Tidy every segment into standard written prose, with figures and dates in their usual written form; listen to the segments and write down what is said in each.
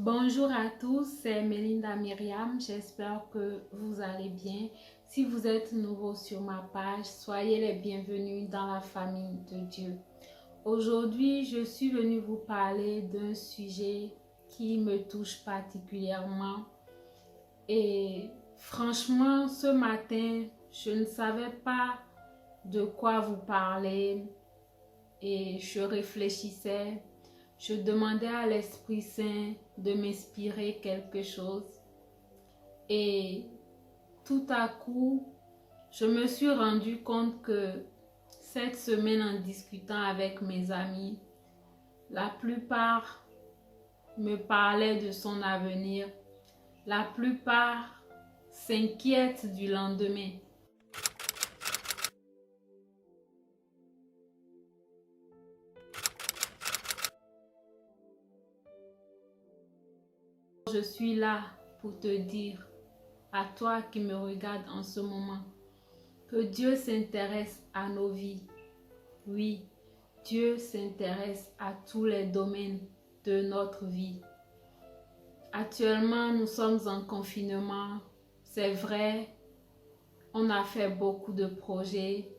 Bonjour à tous, c'est Melinda Myriam, j'espère que vous allez bien. Si vous êtes nouveau sur ma page, soyez les bienvenus dans la famille de Dieu. Aujourd'hui, je suis venue vous parler d'un sujet qui me touche particulièrement. Et franchement, ce matin, je ne savais pas de quoi vous parler et je réfléchissais. Je demandais à l'Esprit Saint de m'inspirer quelque chose et tout à coup, je me suis rendu compte que cette semaine, en discutant avec mes amis, la plupart me parlaient de son avenir. La plupart s'inquiètent du lendemain. Je suis là pour te dire, à toi qui me regardes en ce moment, que Dieu s'intéresse à nos vies. Oui, Dieu s'intéresse à tous les domaines de notre vie. Actuellement, nous sommes en confinement. C'est vrai, on a fait beaucoup de projets.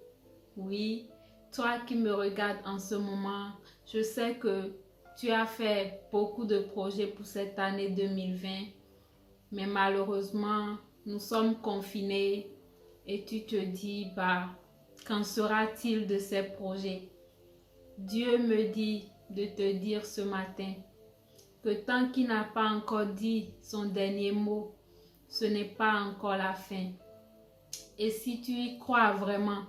Oui, toi qui me regardes en ce moment, je sais que tu as fait beaucoup de projets pour cette année 2020. Mais malheureusement, nous sommes confinés et tu te dis, qu'en sera-t-il de ces projets? Dieu me dit de te dire ce matin que tant qu'il n'a pas encore dit son dernier mot, ce n'est pas encore la fin. Et si tu y crois vraiment,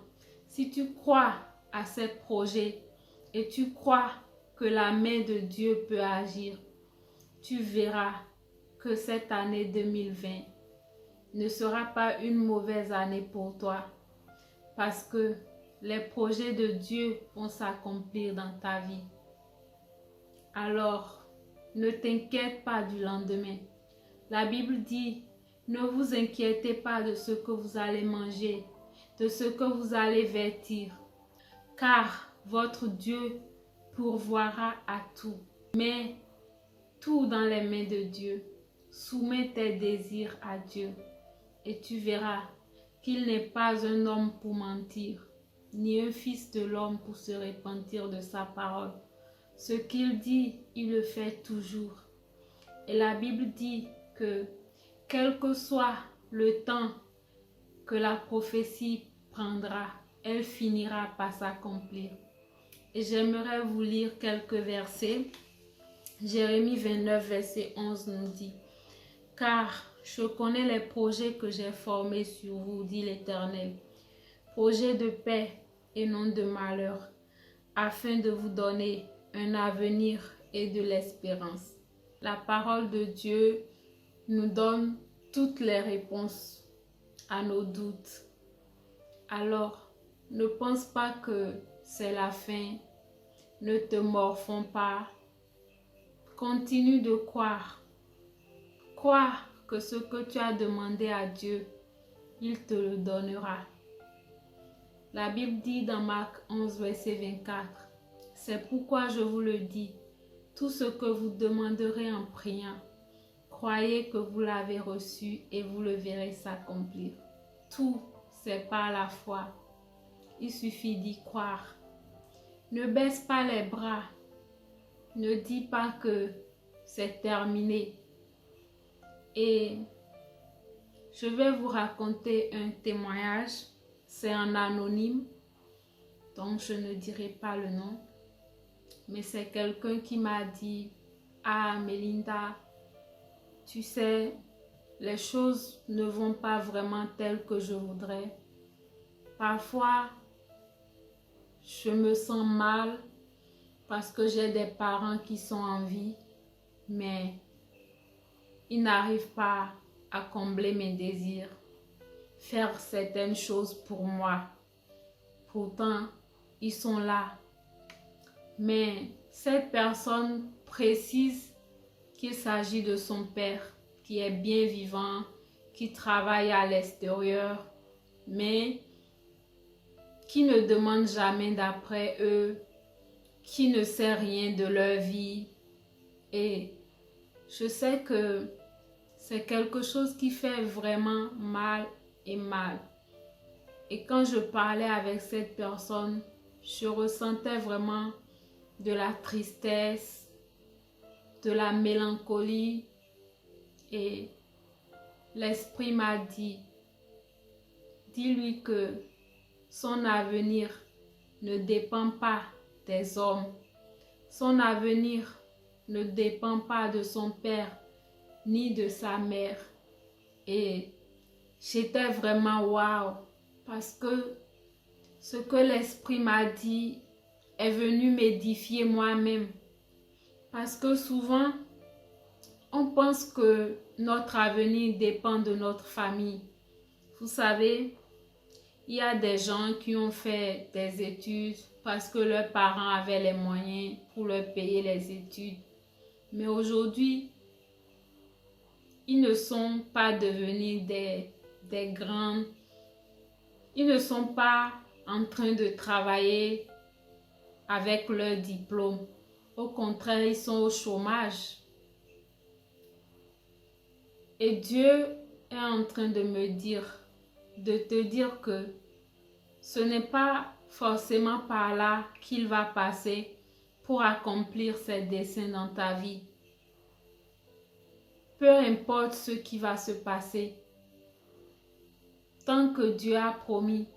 si tu crois à ces projets et tu crois que la main de Dieu peut agir, tu verras que cette année 2020 ne sera pas une mauvaise année pour toi parce que les projets de Dieu vont s'accomplir dans ta vie. Alors, ne t'inquiète pas du lendemain. La Bible dit, ne vous inquiétez pas de ce que vous allez manger, de ce que vous allez vêtir, car votre Dieu pourvoira à tout. Mets tout dans les mains de Dieu. Soumets tes désirs à Dieu et tu verras qu'il n'est pas un homme pour mentir, ni un fils de l'homme pour se repentir de sa parole. Ce qu'il dit, il le fait toujours. Et la Bible dit que quel que soit le temps que la prophétie prendra, elle finira par s'accomplir. Et j'aimerais vous lire quelques versets. Jérémie 29, verset 11 nous dit, « Car je connais les projets que j'ai formés sur vous, dit l'Éternel, projets de paix et non de malheur, afin de vous donner un avenir et de l'espérance. » La parole de Dieu nous donne toutes les réponses à nos doutes. Alors, ne pense pas que c'est la fin. Ne te morfonds pas. Continue de croire. Crois que ce que tu as demandé à Dieu, il te le donnera. La Bible dit dans Marc 11, verset 24, « C'est pourquoi je vous le dis, tout ce que vous demanderez en priant, croyez que vous l'avez reçu et vous le verrez s'accomplir. » Tout, c'est par la foi. Il suffit d'y croire. Ne baisse pas les bras. Ne dis pas que c'est terminé. Et je vais vous raconter un témoignage. C'est en anonyme, donc je ne dirai pas le nom. Mais c'est quelqu'un qui m'a dit, « Ah, Melinda, tu sais, les choses ne vont pas vraiment telles que je voudrais. Parfois, je me sens mal parce que j'ai des parents qui sont en vie, mais ils n'arrivent pas à combler mes désirs, faire certaines choses pour moi. Pourtant, ils sont là. Mais cette personne précise qu'il s'agit de son père qui est bien vivant, qui travaille à l'extérieur, mais qui ne demande jamais d'après eux, qui ne sait rien de leur vie. Et je sais que c'est quelque chose qui fait vraiment mal et mal. Et quand je parlais avec cette personne, je ressentais vraiment de la tristesse, de la mélancolie. Et l'esprit m'a dit, dis-lui que son avenir ne dépend pas des hommes. Son avenir ne dépend pas de son père ni de sa mère. Et j'étais vraiment waouh, parce que ce que l'esprit m'a dit est venu m'édifier moi-même. Parce que souvent, on pense que notre avenir dépend de notre famille. Vous savez, il y a des gens qui ont fait des études parce que leurs parents avaient les moyens pour leur payer les études. Mais aujourd'hui, ils ne sont pas devenus des grands. Ils ne sont pas en train de travailler avec leur diplôme. Au contraire, ils sont au chômage. Et Dieu est en train de me dire, de te dire que ce n'est pas forcément par là qu'il va passer pour accomplir ses desseins dans ta vie. Peu importe ce qui va se passer, tant que Dieu a promis,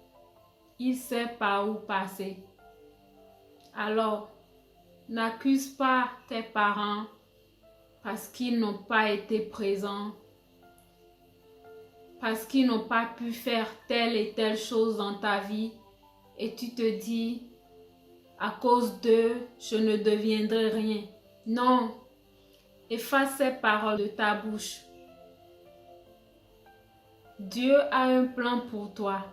il sait par où passer. Alors, n'accuse pas tes parents parce qu'ils n'ont pas été présents, parce qu'ils n'ont pas pu faire telle et telle chose dans ta vie, et tu te dis, à cause d'eux, je ne deviendrai rien. Non, efface ces paroles de ta bouche. Dieu a un plan pour toi.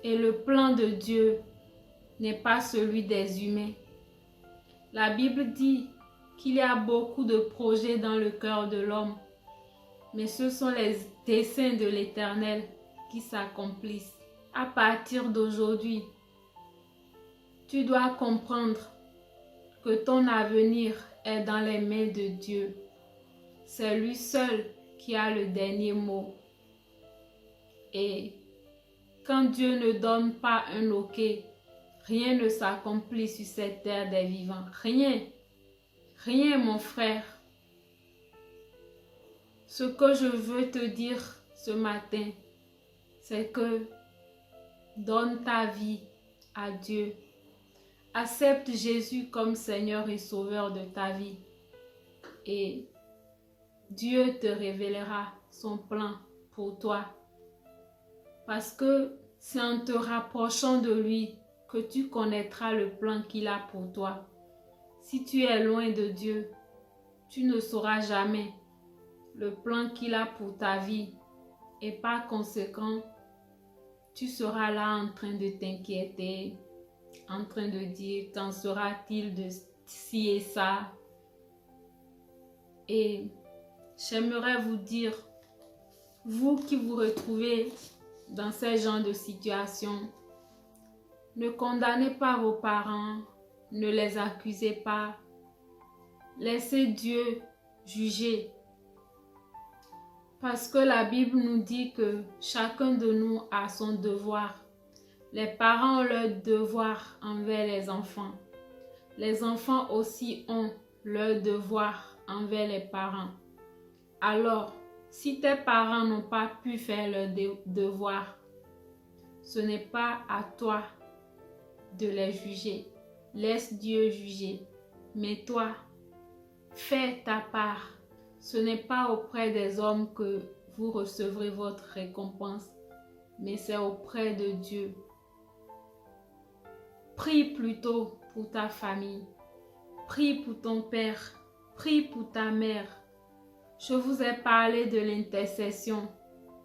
Et le plan de Dieu n'est pas celui des humains. La Bible dit qu'il y a beaucoup de projets dans le cœur de l'homme, mais ce sont les desseins de l'Éternel qui s'accomplissent. À partir d'aujourd'hui, tu dois comprendre que ton avenir est dans les mains de Dieu. C'est lui seul qui a le dernier mot. Et quand Dieu ne donne pas un OK, rien ne s'accomplit sur cette terre des vivants. Rien. Rien, mon frère. Ce que je veux te dire ce matin, c'est que donne ta vie à Dieu. Accepte Jésus comme Seigneur et Sauveur de ta vie. Et Dieu te révélera son plan pour toi. Parce que c'est en te rapprochant de lui que tu connaîtras le plan qu'il a pour toi. Si tu es loin de Dieu, tu ne sauras jamais le plan qu'il a pour ta vie. Et par conséquent, tu seras là en train de t'inquiéter, en train de dire qu'en sera-t-il de ci et ça. Et j'aimerais vous dire, vous qui vous retrouvez dans ce genre de situation, ne condamnez pas vos parents, ne les accusez pas. Laissez Dieu juger. Parce que la Bible nous dit que chacun de nous a son devoir. Les parents ont leur devoir envers les enfants. Les enfants aussi ont leur devoir envers les parents. Alors, si tes parents n'ont pas pu faire leur devoir, ce n'est pas à toi de les juger. Laisse Dieu juger. Mais toi, fais ta part. Ce n'est pas auprès des hommes que vous recevrez votre récompense, mais c'est auprès de Dieu. Prie plutôt pour ta famille. Prie pour ton père. Prie pour ta mère. Je vous ai parlé de l'intercession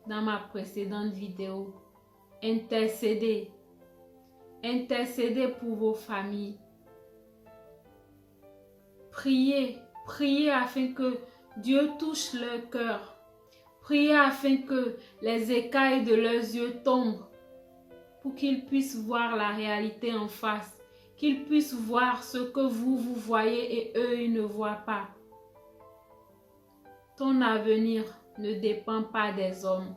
dans ma précédente vidéo. Intercédez. Intercédez pour vos familles. Priez. Priez afin que Dieu touche leur cœur. Priez afin que les écailles de leurs yeux tombent pour qu'ils puissent voir la réalité en face, qu'ils puissent voir ce que vous voyez et eux, ils ne voient pas. Ton avenir ne dépend pas des hommes.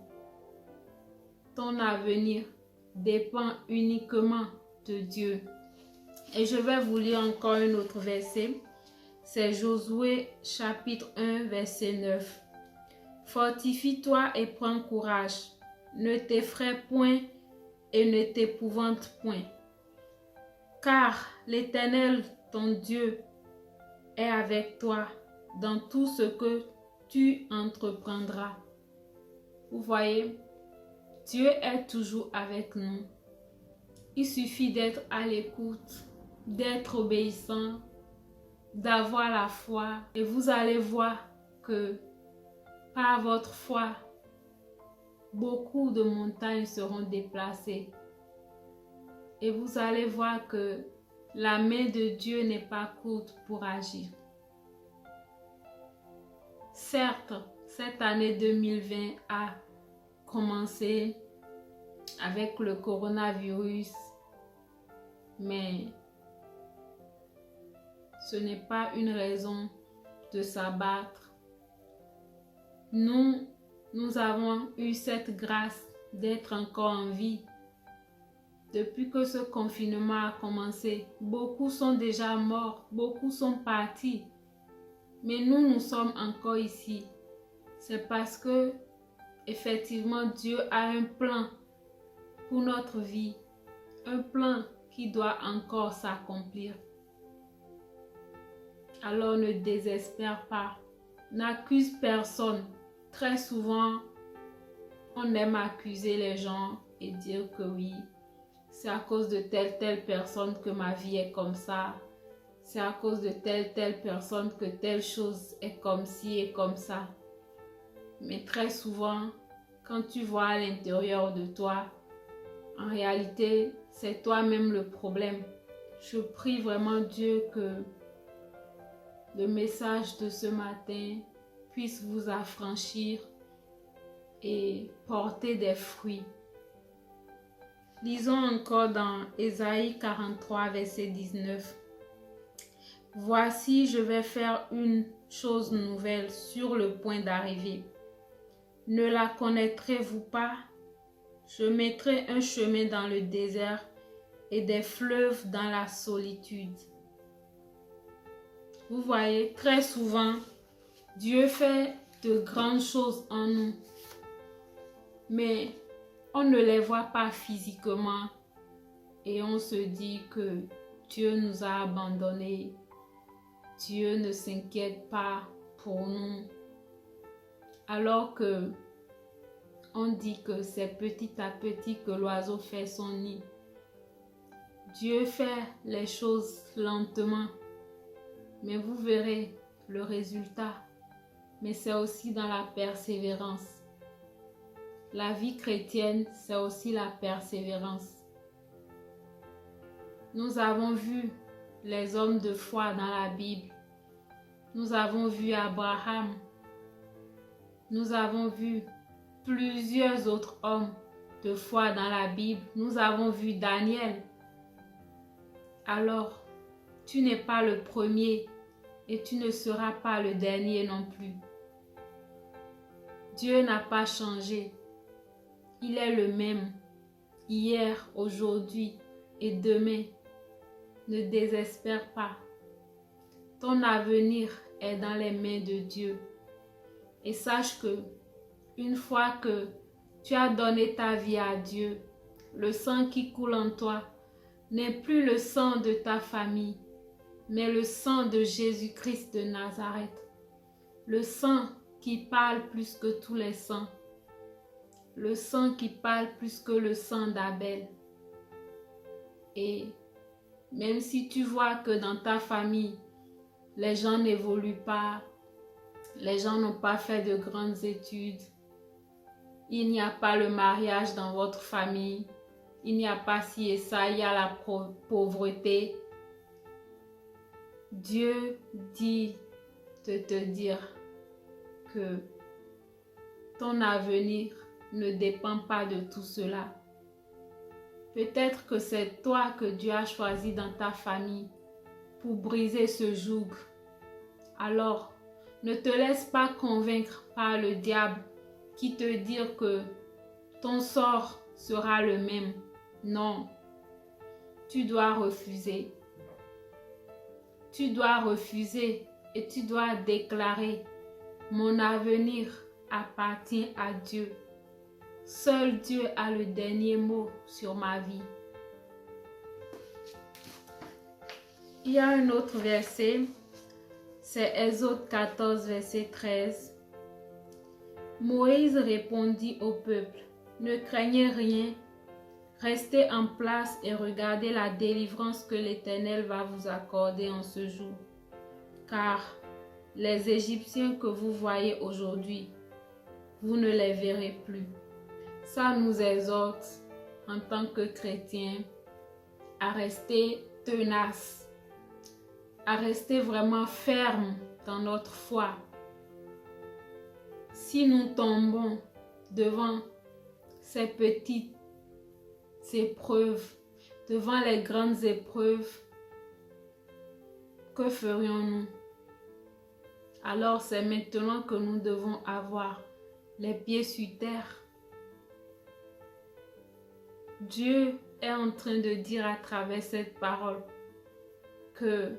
Ton avenir dépend uniquement de Dieu. Et je vais vous lire encore un autre verset. C'est Josué chapitre 1 verset 9. Fortifie-toi et prends courage. Ne t'effraie point et ne t'épouvante point. Car l'Éternel, ton Dieu, est avec toi dans tout ce que tu entreprendras. Vous voyez, Dieu est toujours avec nous. Il suffit d'être à l'écoute, d'être obéissant, d'avoir la foi et vous allez voir que par votre foi, beaucoup de montagnes seront déplacées. Et vous allez voir que la main de Dieu n'est pas courte pour agir. Certes, cette année 2020 a commencé avec le coronavirus, mais ce n'est pas une raison de s'abattre. Nous avons eu cette grâce d'être encore en vie. Depuis que ce confinement a commencé, beaucoup sont déjà morts, beaucoup sont partis. Mais nous sommes encore ici. C'est parce que, effectivement, Dieu a un plan pour notre vie. Un plan qui doit encore s'accomplir. Alors ne désespère pas. N'accuse personne. Très souvent, on aime accuser les gens et dire que oui, c'est à cause de telle personne que ma vie est comme ça. C'est à cause de telle personne que telle chose est comme ci et comme ça. Mais très souvent, quand tu vois à l'intérieur de toi, en réalité, c'est toi-même le problème. Je prie vraiment Dieu que le message de ce matin puisse vous affranchir et porter des fruits. Lisons encore dans Ésaïe 43, verset 19. Voici, je vais faire une chose nouvelle sur le point d'arriver. Ne la connaîtrez-vous pas? Je mettrai un chemin dans le désert et des fleuves dans la solitude. Vous voyez, très souvent, Dieu fait de grandes choses en nous, mais on ne les voit pas physiquement et on se dit que Dieu nous a abandonnés. Dieu ne s'inquiète pas pour nous. Alors que on dit que c'est petit à petit que l'oiseau fait son nid. Dieu fait les choses lentement, mais vous verrez le résultat. Mais c'est aussi dans la persévérance. La vie chrétienne, c'est aussi la persévérance. Nous avons vu les hommes de foi dans la Bible. Nous avons vu Abraham. Nous avons vu plusieurs autres hommes de foi dans la Bible. Nous avons vu Daniel. Alors, tu n'es pas le premier et tu ne seras pas le dernier non plus. Dieu n'a pas changé. Il est le même, hier, aujourd'hui et demain. Ne désespère pas. Ton avenir est dans les mains de Dieu. Et sache que, une fois que tu as donné ta vie à Dieu, le sang qui coule en toi n'est plus le sang de ta famille, mais le sang de Jésus-Christ de Nazareth. Le sang qui parle plus que tous les sangs. Le sang qui parle plus que le sang d'Abel. Et même si tu vois que dans ta famille, les gens n'évoluent pas, les gens n'ont pas fait de grandes études, il n'y a pas le mariage dans votre famille, il n'y a pas ci et ça, il y a la pauvreté. Dieu dit de te dire que ton avenir ne dépend pas de tout cela. Peut-être que c'est toi que Dieu a choisi dans ta famille pour briser ce joug. Alors, ne te laisse pas convaincre par le diable qui te dit que ton sort sera le même. Non, tu dois refuser. Tu dois refuser et tu dois déclarer: mon avenir appartient à Dieu. Seul Dieu a le dernier mot sur ma vie. Il y a un autre verset, c'est Exode 14, verset 13. Moïse répondit au peuple: ne craignez rien, restez en place et regardez la délivrance que l'Éternel va vous accorder en ce jour. Car les Égyptiens que vous voyez aujourd'hui, vous ne les verrez plus. Ça nous exhorte en tant que chrétiens à rester tenaces, à rester vraiment fermes dans notre foi. Si nous tombons devant ces petites épreuves, devant les grandes épreuves, que ferions-nous? Alors c'est maintenant que nous devons avoir les pieds sur terre. Dieu est en train de dire à travers cette parole que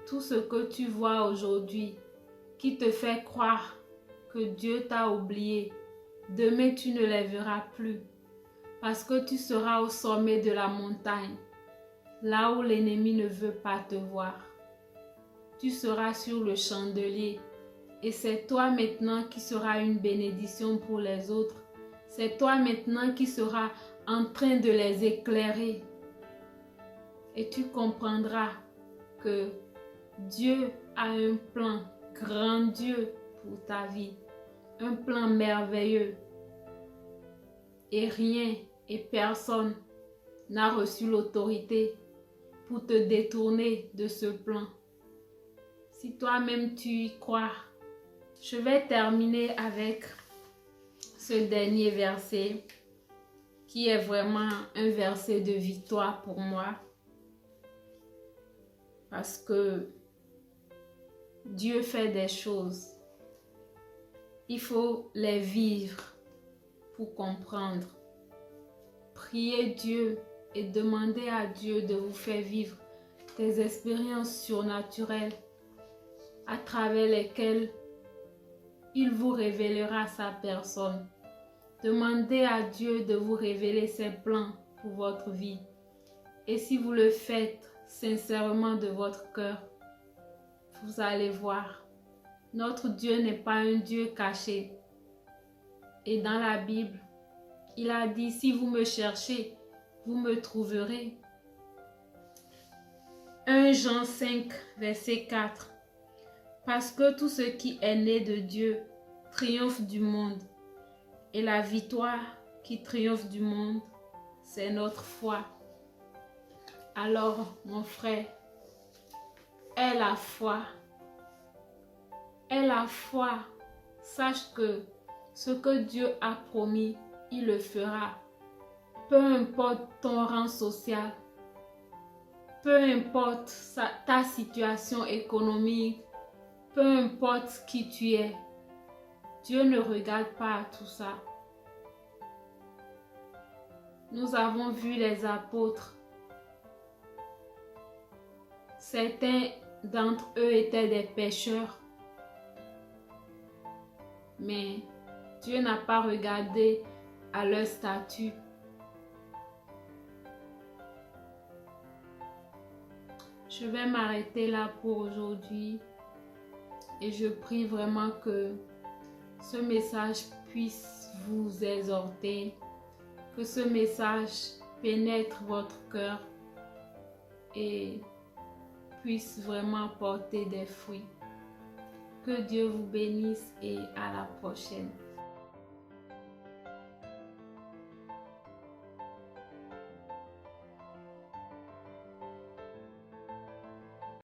tout ce que tu vois aujourd'hui qui te fait croire que Dieu t'a oublié, demain tu ne les verras plus parce que tu seras au sommet de la montagne, là où l'ennemi ne veut pas te voir. Tu seras sur le chandelier et c'est toi maintenant qui seras une bénédiction pour les autres. C'est toi maintenant qui seras en train de les éclairer. Et tu comprendras que Dieu a un plan grandiose pour ta vie, un plan merveilleux. Et rien et personne n'a reçu l'autorité pour te détourner de ce plan. Si toi-même tu y crois, je vais terminer avec ce dernier verset qui est vraiment un verset de victoire pour moi. Parce que Dieu fait des choses. Il faut les vivre pour comprendre. Priez Dieu et demandez à Dieu de vous faire vivre des expériences surnaturelles à travers lesquelles il vous révélera sa personne. Demandez à Dieu de vous révéler ses plans pour votre vie. Et si vous le faites sincèrement de votre cœur, vous allez voir, notre Dieu n'est pas un Dieu caché. Et dans la Bible, il a dit: si vous me cherchez, vous me trouverez. 1 Jean 5, verset 4. Parce que tout ce qui est né de Dieu triomphe du monde. Et la victoire qui triomphe du monde, c'est notre foi. Alors, mon frère, aie la foi. Aie la foi. Sache que ce que Dieu a promis, il le fera. Peu importe ton rang social, peu importe ta situation économique, peu importe qui tu es, Dieu ne regarde pas à tout ça. Nous avons vu les apôtres. Certains d'entre eux étaient des pécheurs. Mais Dieu n'a pas regardé à leur statut. Je vais m'arrêter là pour aujourd'hui. Et je prie vraiment que ce message puisse vous exhorter, que ce message pénètre votre cœur et puisse vraiment porter des fruits. Que Dieu vous bénisse et à la prochaine.